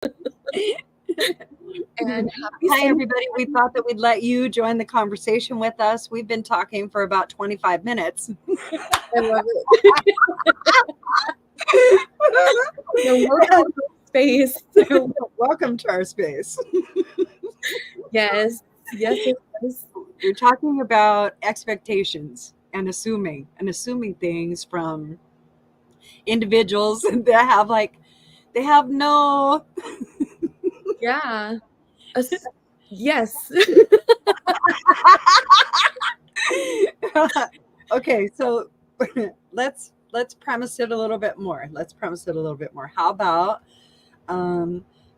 And happy Hi, Sunday. everybody. We thought that we'd let you join the conversation with us. We've been talking for about 25 minutes. I love it. So welcome to our space. Welcome to our space. Yes, yes, yes, yes. We're talking about expectations and assuming things from individuals that have no. Yeah. Yes. Okay, so let's premise it a little bit more. How about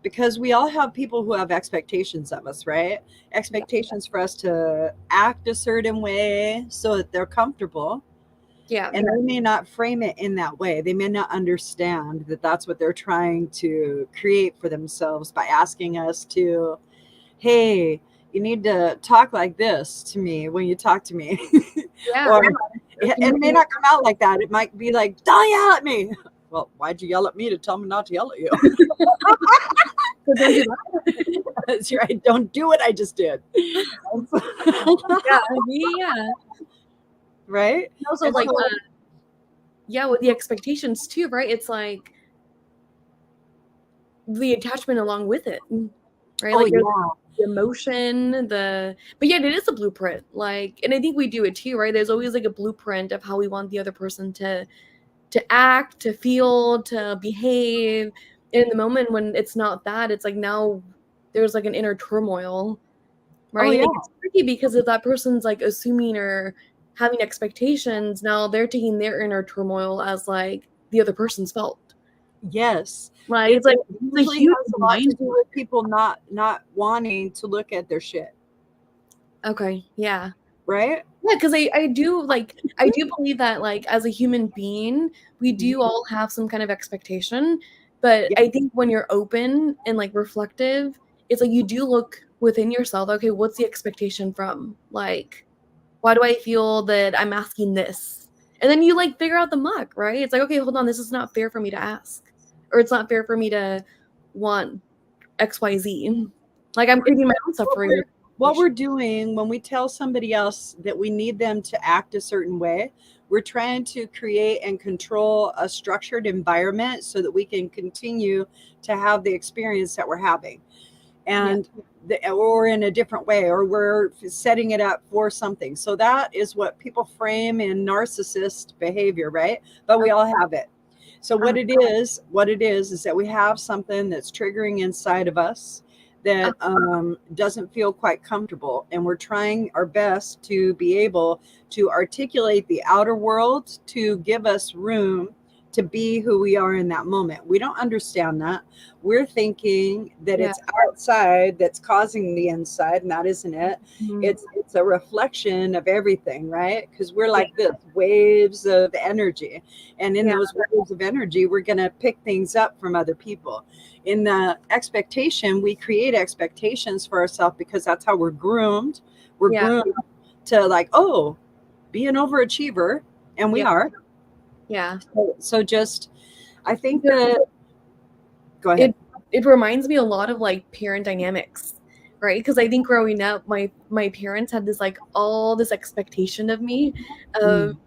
because we all have people who have expectations of us, right? Expectations for us to act a certain way so that they're comfortable. Yeah. And they may not frame it in that way. They may not understand that that's what they're trying to create for themselves by asking us to, hey, you need to talk like this to me when you talk to me. Yeah. Or it may not come out like that. It might be like, don't yell at me. Well, why'd you yell at me to tell me not to yell at you? So don't do that. That's right. Don't do what I just did. Yeah. Yeah. Right? And also And like so, yeah, with the expectations too, right? It's like the attachment along with it. Right? oh, Like there's yeah. the emotion, but yeah, it is a blueprint. Like, and I think we do it too, right? There's always like a blueprint of how we want the other person to act, to feel, to behave. And in the moment when it's not that, it's like now there's like an inner turmoil, Oh, right? yeah. Like it's tricky because if that person's like assuming or having expectations, now they're taking their inner turmoil as like the other person's fault. Yes. Like It it's like it's a usually huge has a lot to mind. do with people not wanting to look at their shit. Okay, yeah. Right? Yeah, because I do believe that like as a human being, we do all have some kind of expectation. But Yeah. I think when you're open and like reflective, it's like you do look within yourself, okay, what's the expectation from? Like, why do I feel that I'm asking this? And then you like figure out the muck, right? It's like, okay, hold on, this is not fair for me to ask. Or it's not fair for me to want XYZ. Like I'm creating my own suffering. What we're doing when we tell somebody else that we need them to act a certain way, we're trying to create and control a structured environment so that we can continue to have the experience that we're having. And or in a different way, or we're setting it up for something. So that is what people frame in narcissist behavior, right? But we all have it. So what it is that we have something that's triggering inside of us that doesn't feel quite comfortable, and we're trying our best to be able to articulate the outer world to give us room to be who we are in that moment. We don't understand that. We're thinking that Yeah. it's outside that's causing the inside, and that isn't it. Mhm. It's a reflection of everything, right? Because we're like this waves of energy, and in Yeah. those waves of energy, we're going to pick things up from other people. In the expectation, we create expectations for ourselves because that's how we're groomed. We're Yeah. groomed to like, oh, be an overachiever, and we Yeah. are. Yeah. So just, I think that, go ahead. It reminds me a lot of like parent dynamics, right? Because I think growing up, my parents had this like all this expectation of me of Mm.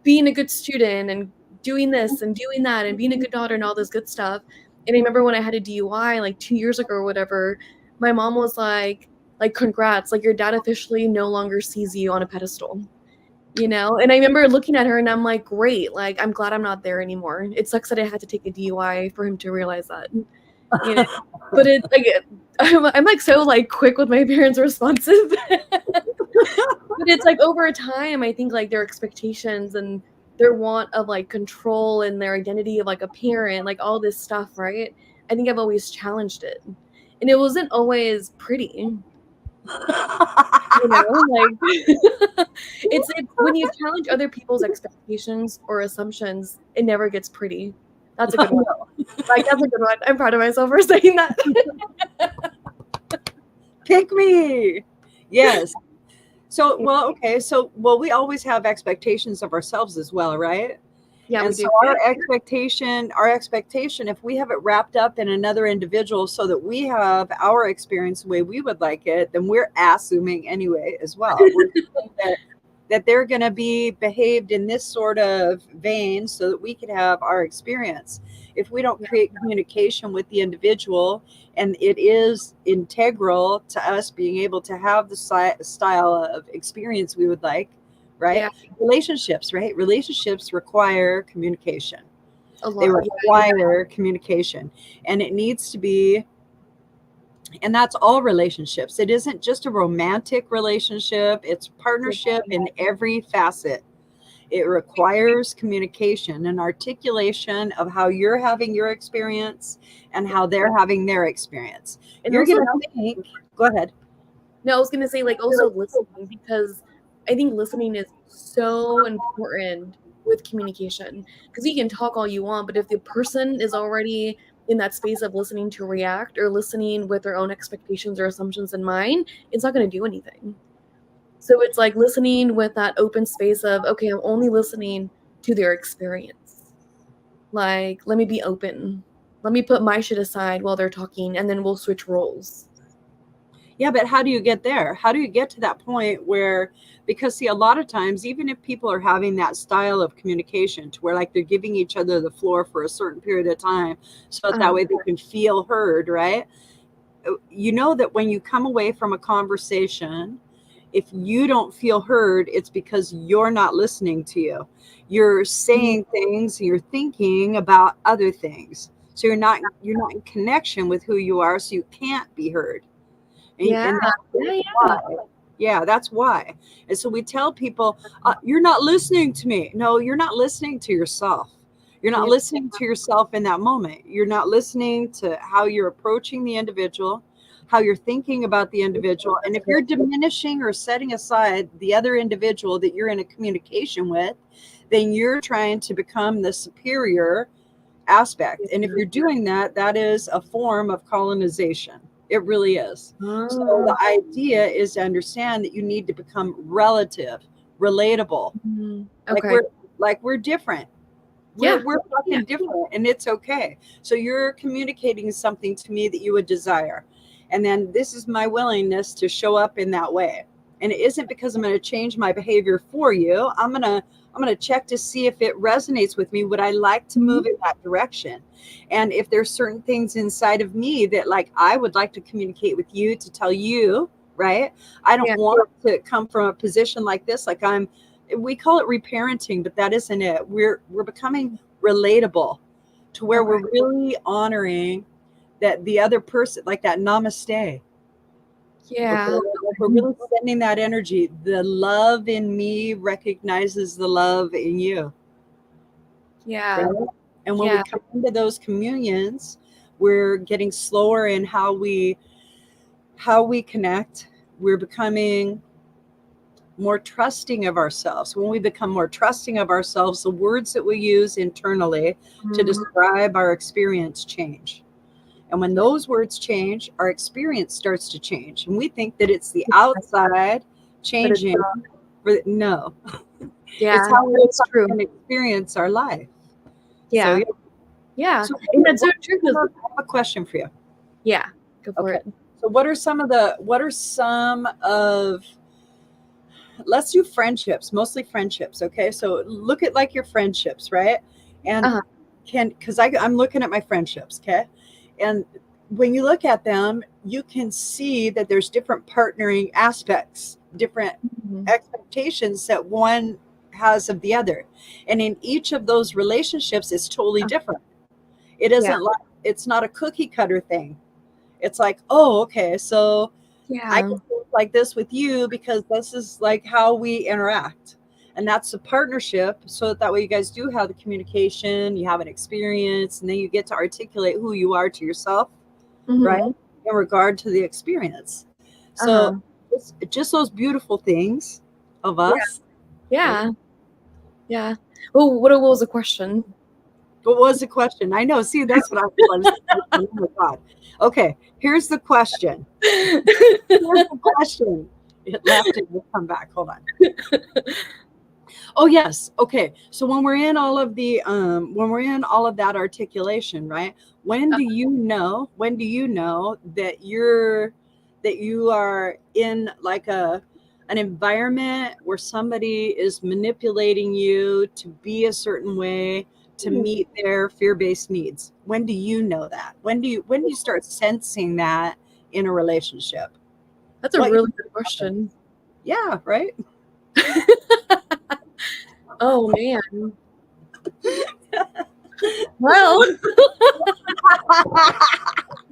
being a good student and doing this and doing that and being a good daughter and all this good stuff. And I remember when I had a DUI like 2 years ago or whatever, my mom was like congrats, like your dad officially no longer sees you on a pedestal. You know, and I remember looking at her and I'm like, great, like I'm glad I'm not there anymore. It sucks that I had to take a DUI for him to realize that. You know, but it's like I'm like so like quick with my parents' responsive. But it's like over time, I think like their expectations and their want of like control and their identity of like a parent, like all this stuff, right? I think I've always challenged it, and it wasn't always pretty. You know, like it's when you challenge other people's expectations or assumptions, it never gets pretty. That's a good one. Like that's a good one. I'm proud of myself for saying that. Pick me. Yes. So, well, okay. So, well, we always have expectations of ourselves as well, right? Yeah, we And so do. our expectation, if we have it wrapped up in another individual so that we have our experience the way we would like it, then we're assuming anyway as well. We're assuming that they're going to be behaved in this sort of vein so that we could have our experience. If we don't Yeah. create communication with the individual, and it is integral to us being able to have the style of experience we would like, right? Yeah, Relationships, right? Relationships require communication. a They lot. Yeah. require communication, and it needs to be, and that's all relationships. It isn't just a romantic relationship, it's partnership in every facet. It requires communication and articulation of how you're having your experience and how they're having their experience. And You're also, going to think, go ahead. no, I was gonna say like also listening because I think listening is so important with communication because you can talk all you want, but if the person is already in that space of listening to react or listening with their own expectations or assumptions in mind, it's not gonna do anything. So it's like listening with that open space of, okay, I'm only listening to their experience. Like, let me be open. Let me put my shit aside while they're talking, and then we'll switch roles. Yeah, but how do you get there? How do you get to that point where, because see, a lot of times, even if people are having that style of communication to where like they're giving each other the floor for a certain period of time, so that way they can feel heard, right? You know that when you come away from a conversation, if you don't feel heard, it's because you're not listening to you. You're saying things, you're thinking about other things. So you're not in connection with who you are, so you can't be heard. Yeah, And that's yeah, why. Yeah, that's why. And so we tell people, you're not listening to me. No, you're not listening to yourself. You're not yeah, listening to yourself in that moment. You're not listening to how you're approaching the individual, how you're thinking about the individual. And if you're diminishing or setting aside the other individual that you're in a communication with, then you're trying to become the superior aspect. And if you're doing that, that is a form of colonization. It really is. So Oh, the idea is to understand that you need to become relative, relatable. Like okay. we're different. Yeah, We're yeah, fucking different, and it's okay. So you're communicating something to me that you would desire. And then this is my willingness to show up in that way. And it isn't because I'm going to change my behavior for you. I'm going to check to see if it resonates with me. Would I like to move in that direction? And if there's certain things inside of me that like I would like to communicate with you to tell you, right? I don't yeah, want to come from a position like this, like we call it reparenting, but that isn't it. We're becoming relatable to where okay. we're really honoring that the other person, like that namaste. Okay, Yeah, like we're really sending that energy. The love in me recognizes the love in you. yeah, Right? And when we yeah, come into those communions, we're getting slower in how we connect. We're becoming more trusting of ourselves. When we become more trusting of ourselves, the words that we use internally to describe our experience change. And when those words change, our experience starts to change. And we think that it's the outside but it's changing. But no, it's yeah, how but we it's true. experience our life. So, Yeah, yeah. yeah, So and that's so what, true I 'cause have a question for you. yeah, go for Okay. it. So let's do friendships, mostly friendships. Okay. So look at like your friendships, right? And Uh-huh, because I'm looking at my friendships. Okay. And when you look at them, you can see that there's different partnering aspects, different mhm, expectations that one has of the other. And in each of those relationships, it's totally different. It yeah, isn't like, it's not a cookie cutter thing. It's like, oh, okay, so I yeah, can think like this with you because this is like how we interact. And that's a partnership. So that way you guys do have the communication, you have an experience, and then you get to articulate who you are to yourself, right? mhm, In regard to the experience. So uh-huh, it's just those beautiful things of yeah, us. Right? yeah, yeah. What was the question? What was the question? I know. See, that's what I was. Oh my God. Okay, here's the question. Here's the question. It left and will come back. Hold on. Oh yes. Okay. So when we're in all of the when we're in all of that articulation, right? When do you know that you are in like an environment where somebody is manipulating you to be a certain way to meet their fear-based needs? When do you know that? When do you start sensing that in a relationship? That's a What really good question. Yeah, right? Oh man. Well,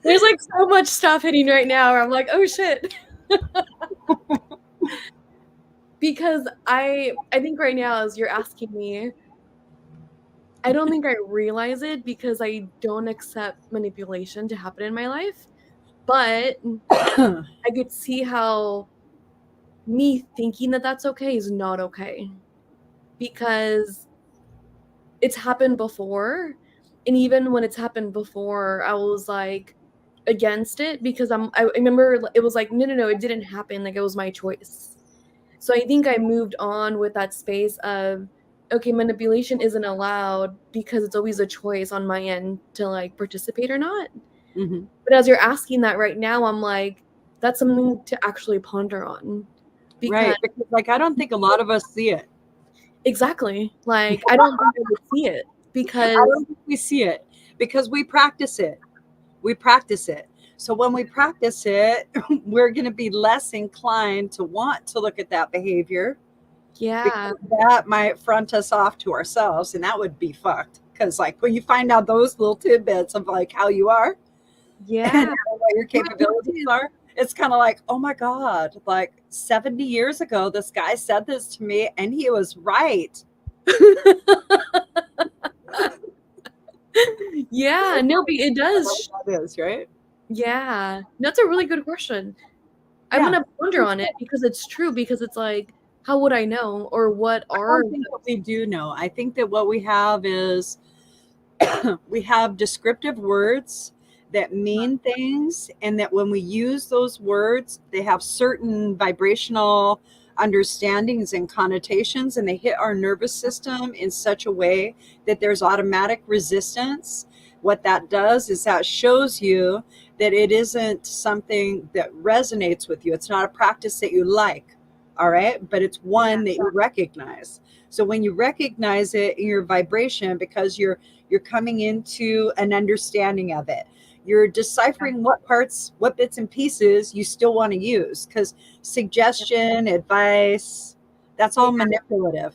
there's like so much stuff hitting right now where I'm like, oh shit. Because I think right now as you're asking me, I don't think I realize it because I don't accept manipulation to happen in my life. But I could see how me thinking that that's okay is not okay because it's happened before. And even when it's happened before, I was like against it because I remember it was like, no, no, no, it didn't happen. Like it was my choice. So I think I moved on with that space of, okay, manipulation isn't allowed because it's always a choice on my end to like participate or not. Mhm. But as you're asking that right now, I'm like, that's something to actually ponder on because Right, because like I don't think a lot of us see it. exactly, like I don't think I would see it I because don't think we see it because we practice it. We practice it. So when we practice it, we're going to be less inclined to want to look at that behavior yeah, because that might front us off to ourselves, and that would be fucked. Because like when you find out those little tidbits of like how you are and yeah. what your capabilities are, it's kind of like, oh my god, like 70 years ago, this guy said this to me, and he was right. Yeah, no, but it does. That is right. Yeah, that's a really good question. I'm Yeah. gonna ponder on it because it's true. Because it's like, how would I know, or what I are don't think that we do know. I think that what we have is we have descriptive words that mean things, and that when we use those words, they have certain vibrational understandings and connotations, and they hit our nervous system in such a way that there's automatic resistance. What that does is that shows you that it isn't something that resonates with you. It's not a practice that you like, all right? But it's yeah, one that you recognize. So when you recognize it in your vibration, because you're coming into an understanding of it. You're deciphering what parts, what bits and pieces you still want to use, because yeah, suggestion, advice, that's yeah. all manipulative.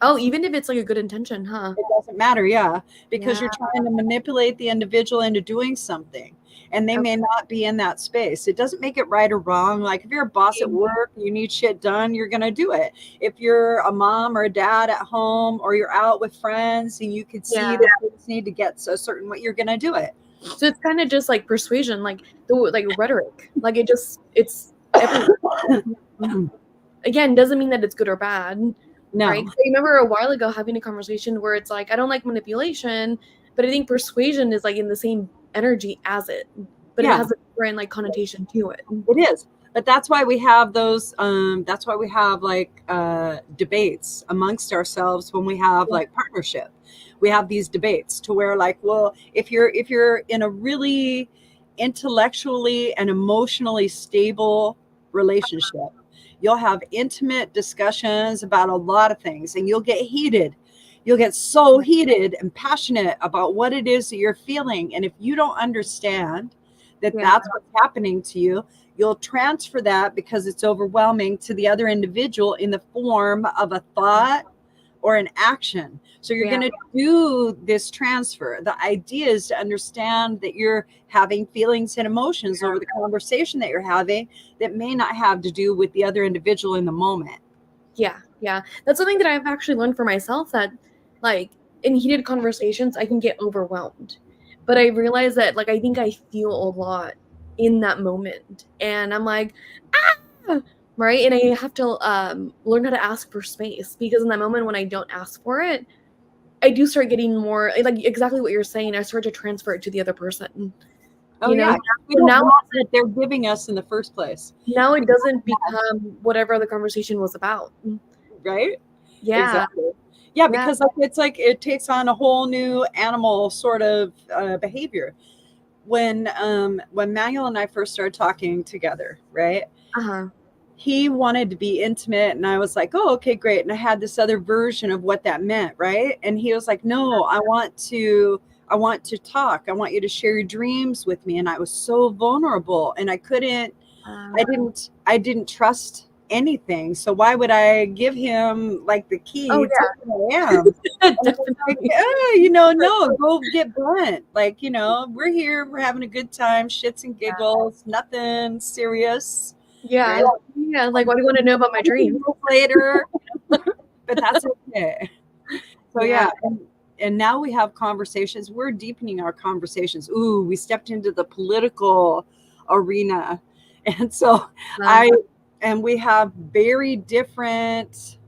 Oh, even if it's like a good intention, huh? It doesn't matter, yeah, because Yeah. you're trying to manipulate the individual into doing something, and they may Okay. not be in that space. It doesn't make it right or wrong. Like if you're a boss at work, you need shit done, you're going to do it. If you're a mom or a dad at home, or you're out with friends and you could see Yeah. that things need to get a certain way, you're going to do it. So it's kind of just like persuasion, like the like rhetoric. Like it's everywhere. Again, doesn't mean that it's good or bad, right? No, I remember a while ago having a conversation where it's like, I don't like manipulation, but I think persuasion is like in the same energy as it, but it yeah, has a different like connotation to it. it is. But that's why we have those. That's why we have like debates amongst ourselves when we have Yeah. like partnership. We have these debates to where like, well, if you're in a really intellectually and emotionally stable relationship, you'll have intimate discussions about a lot of things, and you'll get heated. You'll get so heated and passionate about what it is that you're feeling, and if you don't understand that Yeah. that's what's happening to you, you'll transfer that because it's overwhelming to the other individual in the form of a thought or an action. So you're Yeah. going to do this transfer. The idea is to understand that you're having feelings and emotions over the conversation that you're having that may not have to do with the other individual in the moment. Yeah. Yeah. That's something that I've actually learned for myself that like in heated conversations I can get overwhelmed. But I realize that like I think I feel a lot in that moment. And I'm like, ah! Right? And I have to learn how to ask for space because in that moment when I don't ask for it, I do start getting more like exactly what you're saying. I start to transfer it to the other person. Oh, You know, yeah. We so don't now want what they're giving us in the first place. now it doesn't become whatever the conversation was about. Right? Yeah. Exactly. Yeah, Yeah. because like it's like it takes on a whole new animal sort of behavior. When Manuel and I first started talking together, right? Uh-huh. He wanted to be intimate, and I was like, "Oh, okay, great." And I had this other version of what that meant, right? And he was like, "No, I want to talk. I want you to share your dreams with me." And I was so vulnerable, and Uh, I didn't trust anything. So why would I give him like the oh key to who I am? yeah. And I was like, Definitely. no, go get blunt. Like, we're here, we're having a good time, shits and giggles, nothing serious, right? Yeah. Yeah. Like, what do you want to know about my dreams? Later, but that's okay. So Yeah. yeah, and now we have conversations. We're deepening our conversations. Ooh, we stepped into the political arena, and so Uh, I and we have very different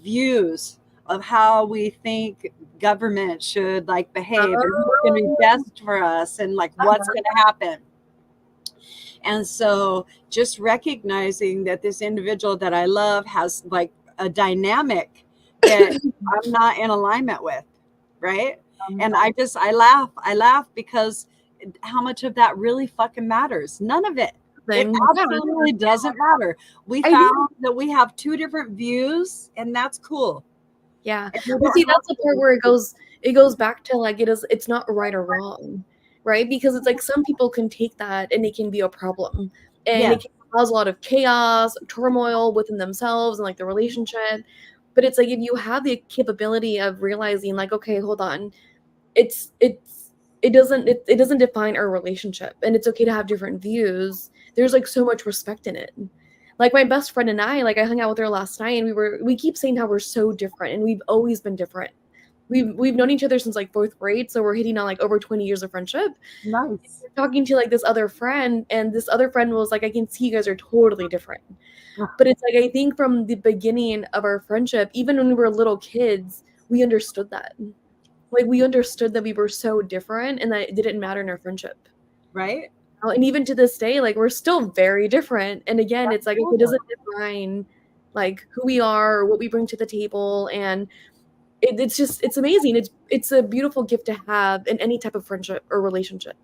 views of how we think government should like behave and who's going to be oh, best for us and like what's going to happen. And so just recognizing that this individual that I love has like a dynamic that I'm not in alignment with, right? And I laugh because how much of that really fucking matters? None of it. It then yeah. absolutely doesn't matter. We I do. found that we have two different views, and that's cool. Yeah. And we But don't see, have that's the part to. where it goes back to like it's not right or wrong, right? Because it's like some people can take that and it can be a problem. And Yeah, it can cause a lot of chaos, turmoil within themselves and like the relationship. But it's like if you have the capability of realizing like, okay, hold on, it's it doesn't define our relationship and it's okay to have different views. There's like so much respect in it. Like my best friend and I, like I hung out with her last night and we keep saying how we're so different and we've always been different. We've known each other since like fourth grade, so we're hitting on like over 20 years of friendship. nice. Talking to like this other friend, and this other friend was like, I can see you guys are totally different. But it's like I think from the beginning of our friendship, even when we were little kids, we understood that. Like we understood that we were so different and that it didn't matter in our friendship. Right? And even to this day, like we're still very different. And again, That's it's like if it cool. doesn't define like who we are or what we bring to the table, and it's amazing. It's a beautiful gift to have in any type of friendship or relationship.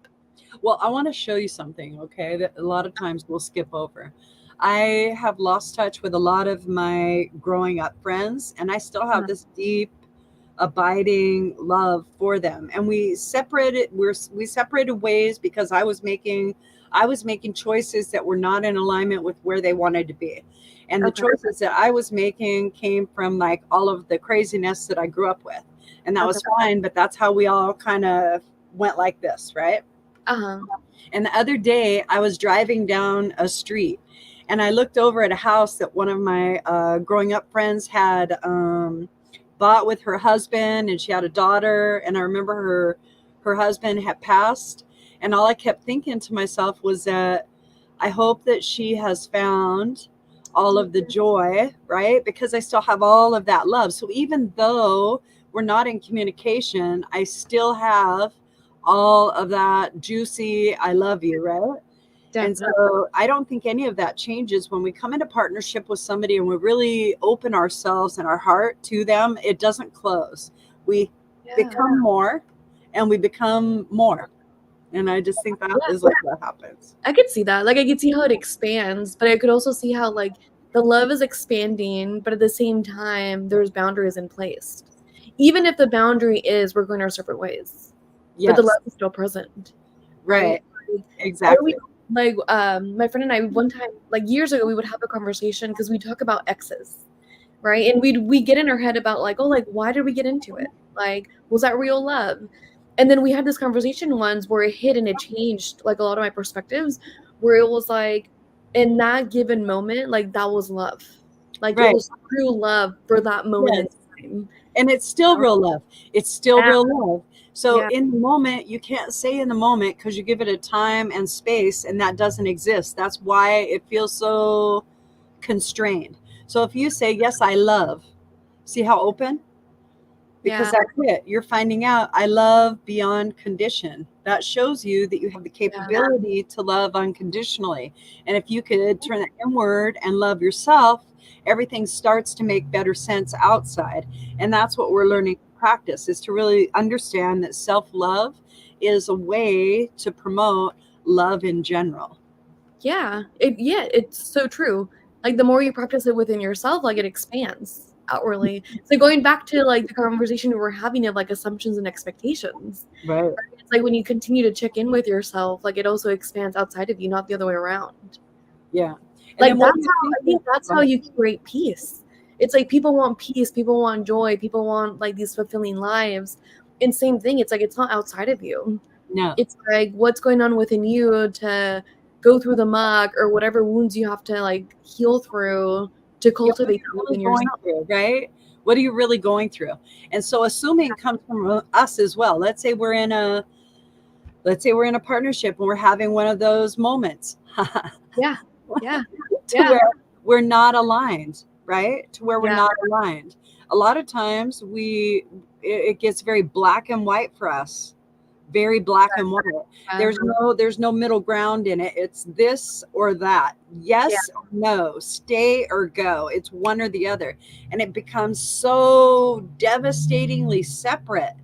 Well, I want to show you something, okay, that a lot of times we'll skip over. I have lost touch with a lot of my growing up friends, and I still have Uh, this deep, abiding love for them. And we separated ways because I was making choices that were not in alignment with where they wanted to be. And the okay, choices that I was making came from like all of the craziness that I grew up with. And that okay. was fine, but that's how we all kind of went like this, right? Uh-huh. And the other day, I was driving down a street and I looked over at a house that one of my growing up friends had bought with her husband, and she had a daughter. And I remember her husband had passed. And all I kept thinking to myself was that I hope that she has found all of the joy, right? Because I still have all of that love. So even though we're not in communication, I still have all of that juicy, I love you, right? And Definitely. so I don't think any of that changes when we come into partnership with somebody and we really open ourselves and our heart to them. It doesn't close. We Yeah. become more and we become more. And I just think that Yeah. is what that happens. I could see that. Like I could see how it expands, but I could also see how like the love is expanding, but at the same time there's boundaries in place. Even if the boundary is we're going our separate ways, but the Yes, love is still present, right? right. Like, I always Exactly. like my friend and I one time like years ago we would have a conversation because we talk about exes, right? And we get in our head about like, oh, like why did we get into it? Like, was that real love? And then we had this conversation once where it hit and it changed like a lot of my perspectives, where it was like in that given moment, like that was love. Like it Right. was true love for that moment in Yes. time. And it's still You know? real love. It's still Yeah, real love. So yeah, in the moment, you can't say in the moment because you give it a time and space, and that doesn't exist. That's why it feels so constrained. So if you say, yes, I love, see how open? because Yeah, that's it. You're finding out I love beyond condition. That shows you that you have the yeah, capability to love unconditionally. And if you could turn it inward and love yourself, everything starts to make better sense outside. And that's what we're learning to practice, is to really understand that self-love is a way to promote love in general. yeah, it's so true. Like, the more you practice it within yourself, like, it expands outwardly. So going back to, like, the conversation we were having of, like, assumptions and expectations, Right. it's like when you continue to check in with yourself, like, it also expands outside of you, not the other way around. Yeah. And Like, then what do that's you how think I think that's how of, you create peace. It's like people want peace, people want joy, people want, like, these fulfilling lives, and same thing, it's like, it's not outside of you. no. It's like, what's going on within you to go through the muck or whatever wounds you have to, like, heal through to Yeah, what are cultivate you that really within going yourself. through, right? What are you really going through? And so assuming comes from us as well. Let's say we're in a partnership and we're having one of those moments Yeah, yeah, to yeah, where we're not aligned, right? To where we're yeah, not aligned. A lot of times it gets very black and white for us, very black and white. yeah, There's no middle ground in it. It's this or that. yeah, Yes or no, stay or go. It's one or the other. And it becomes so devastatingly separate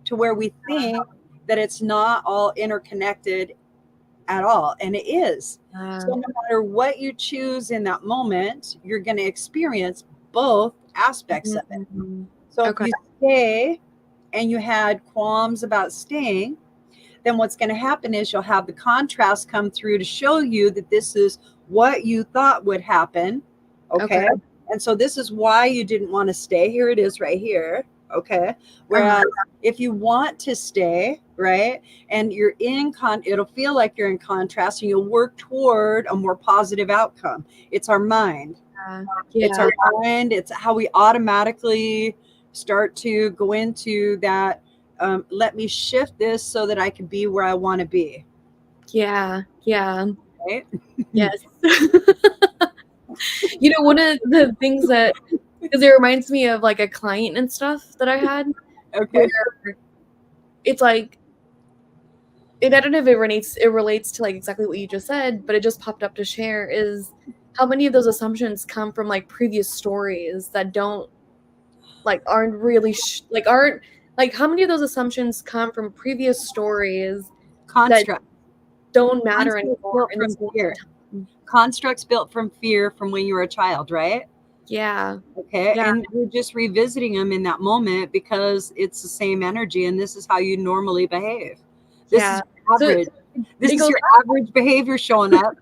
to where we think that it's not all interconnected at all. And it is. yeah. So no matter what you choose in that moment, you're going to experience both aspects of it. Mhm. So if Okay, you stay and you had qualms about staying, then what's going to happen is you'll have the contrast come through to show you that this is what you thought would happen. okay, Okay. And so this is why you didn't want to stay. Here it is right here. Okay. uh-huh, Whereas if you want to stay, right, and you're it'll feel like you're in contrast and you'll work toward a more positive outcome. It's our mind. yeah, It's yeah, our mind. It's how we automatically start to go into that. Let me shift this so that I can be where I want to be. yeah, yeah, Right. yes. You know, one of the things that, because it reminds me of, like, a client and stuff that I had, where Okay. it's like, and I don't know if it relates to, like, exactly what you just said, but it just popped up to share, is how many of those assumptions come from, like, previous stories that don't, like, aren't really aren't, like, how many of those assumptions come from previous stories that Construct. don't matter Constructs anymore built in from this moment fear. in time? Constructs built from fear from when you were a child, right? Yeah, Okay. yeah, And you're just revisiting them in that moment because it's the same energy and this is how you normally behave. This yeah. is your So average. This it is goes your average behavior showing up.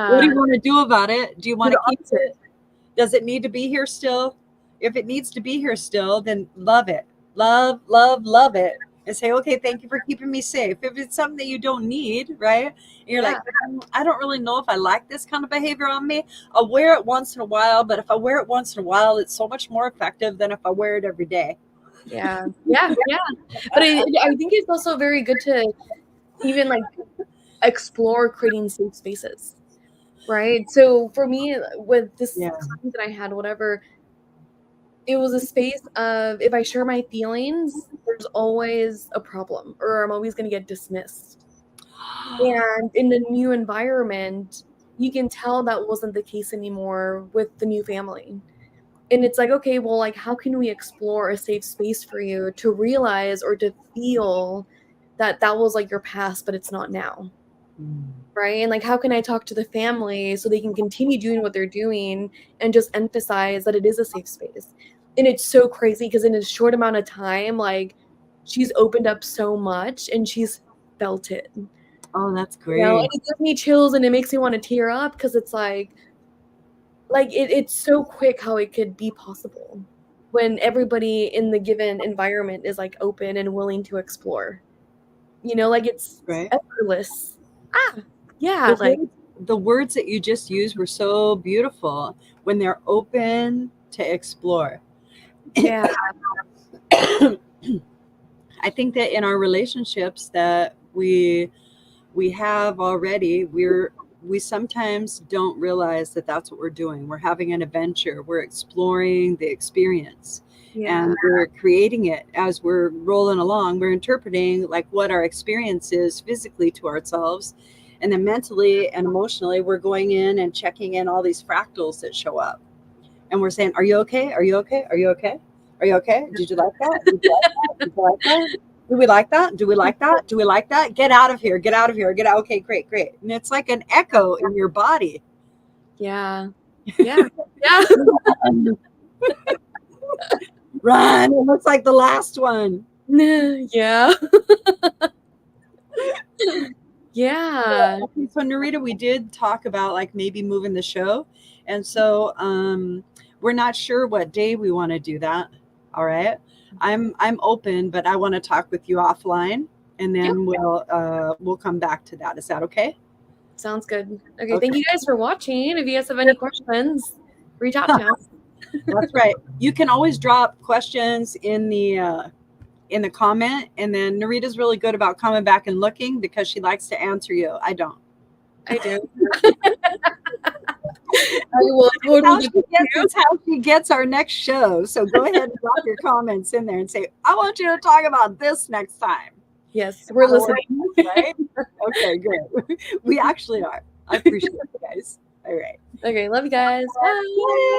What do yeah, you want to do about it? Do you do want the to keep opposite. it? Does it need to be here still? If it needs to be here still, then love it. Love, love, love it. And say, okay, thank you for keeping me safe. If it's something that you don't need, right? And you're like, Yeah, I don't really know if I like this kind of behavior on me. I'll wear it once in a while, but if I wear it once in a while, it's so much more effective than if I wear it every day. yeah, yeah, yeah. But I think it's also very good to even, like, explore creating safe spaces, right? So for me, with this Yeah. client that I had, whatever, it was a space of, if I share my feelings, there's always a problem, or I'm always gonna get dismissed. And in the new environment, you can tell that wasn't the case anymore with the new family. And it's like, okay, well, like, how can we explore a safe space for you to realize or to feel that that was, like, your past, but it's not now, Mm. right? And, like, how can I talk to the family so they can continue doing what they're doing and just emphasize that it is a safe space? And it's so crazy because in a short amount of time, like, she's opened up so much and she's felt it, Oh, that's and great. it gives me chills and it makes me wanna tear up because it's like, it's so quick how it could be possible when everybody in the given environment is, like, open and willing to explore. You know, like, it's Right. effortless. Ah, yeah, The like, words, the words that you just used were so beautiful when they're open to explore. yeah, I think that in our relationships that we have already, we sometimes don't realize that that's what we're doing. We're having an adventure, we're exploring the experience, Yeah. and we're creating it as we're rolling along. We're interpreting like what our experience is physically to ourselves, and then mentally and emotionally we're going in and checking in all these fractals that show up, and we're saying, are you okay, are you okay, are you okay, are you okay, did you like that, did you like that, did you like that, do we like that, do we like that, do we like that, get out of here, get out of here, get out, okay, great, great. And it's like an echo in your body. Yeah. Yeah. Yeah. Run, it looks like the last one. Yeah. Yeah. Okay, so Narita, we did talk about like maybe moving the show, and so we're not sure what day we want to do that. All right, I'm open, but I want to talk with you offline, and Yep. then we'll come back to that. Is that okay? Sounds good. Okay, thank Okay. you guys for watching. If you guys have any questions, reach out to us. That's right. You can always drop questions in the comment, and then Narita's really good about coming back and looking because she likes to answer you. I don't. I do. I will totally get back to you. It's how she gets our next show. So go ahead and drop your comments in there and say, I want you to talk about this next time. Yes, we're That'll listening. work, right? Okay, good. We actually are. I appreciate you guys. All right. Okay, love you guys. Bye. Yay!